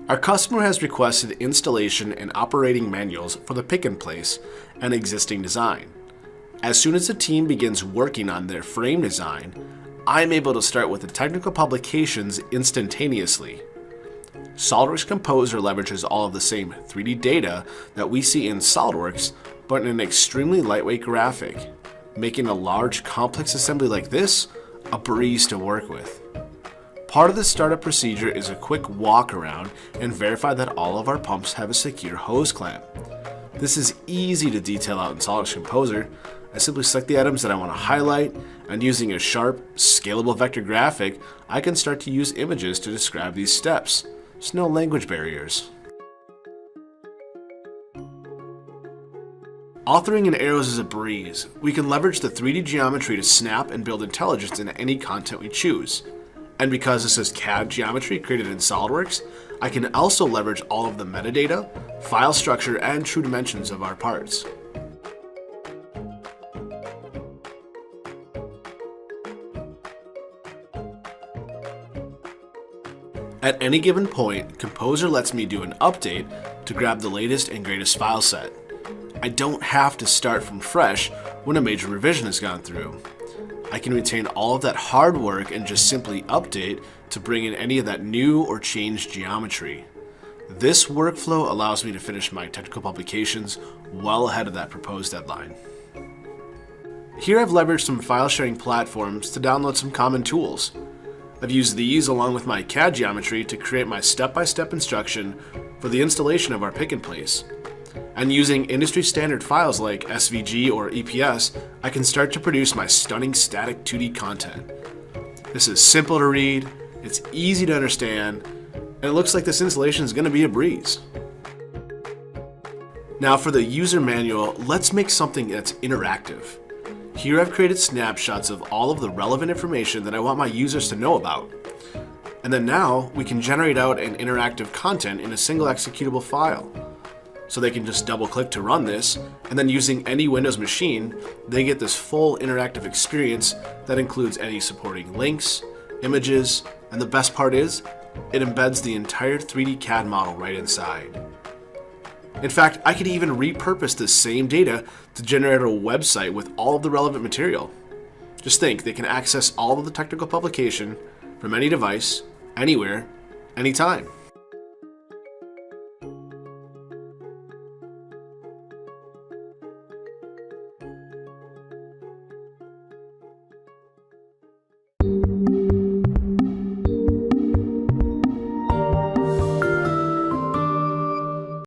Our customer has requested installation and operating manuals for the pick and place and existing design. As soon as the team begins working on their frame design, I'm able to start with the technical publications instantaneously. SOLIDWORKS Composer leverages all of the same 3D data that we see in SOLIDWORKS, but in an extremely lightweight graphic, making a large, complex assembly like this a breeze to work with. Part of the startup procedure is a quick walk around and verify that all of our pumps have a secure hose clamp. This is easy to detail out in SOLIDWORKS Composer. I simply select the items that I want to highlight, and using a sharp, scalable vector graphic, I can start to use images to describe these steps. There's no language barriers. Authoring in arrows is a breeze. We can leverage the 3D geometry to snap and build intelligence into any content we choose. And because this is CAD geometry created in SOLIDWORKS, I can also leverage all of the metadata, file structure, and true dimensions of our parts. At any given point, Composer lets me do an update to grab the latest and greatest file set. I don't have to start from fresh when a major revision has gone through. I can retain all of that hard work and just simply update to bring in any of that new or changed geometry. This workflow allows me to finish my technical publications well ahead of that proposed deadline. Here I've leveraged some file sharing platforms to download some common tools. I've used these along with my CAD geometry to create my step-by-step instruction for the installation of our pick and place. And using industry standard files like SVG or EPS, I can start to produce my stunning static 2D content. This is simple to read, it's easy to understand, and it looks like this installation is going to be a breeze. Now for the user manual, let's make something that's interactive. Here I've created snapshots of all of the relevant information that I want my users to know about. And then now we can generate out an interactive content in a single executable file. So they can just double click to run this, and then using any Windows machine, they get this full interactive experience that includes any supporting links, images, and the best part is, it embeds the entire 3D CAD model right inside. In fact, I could even repurpose this same data to generate a website with all of the relevant material. Just think, they can access all of the technical publication from any device, anywhere, anytime.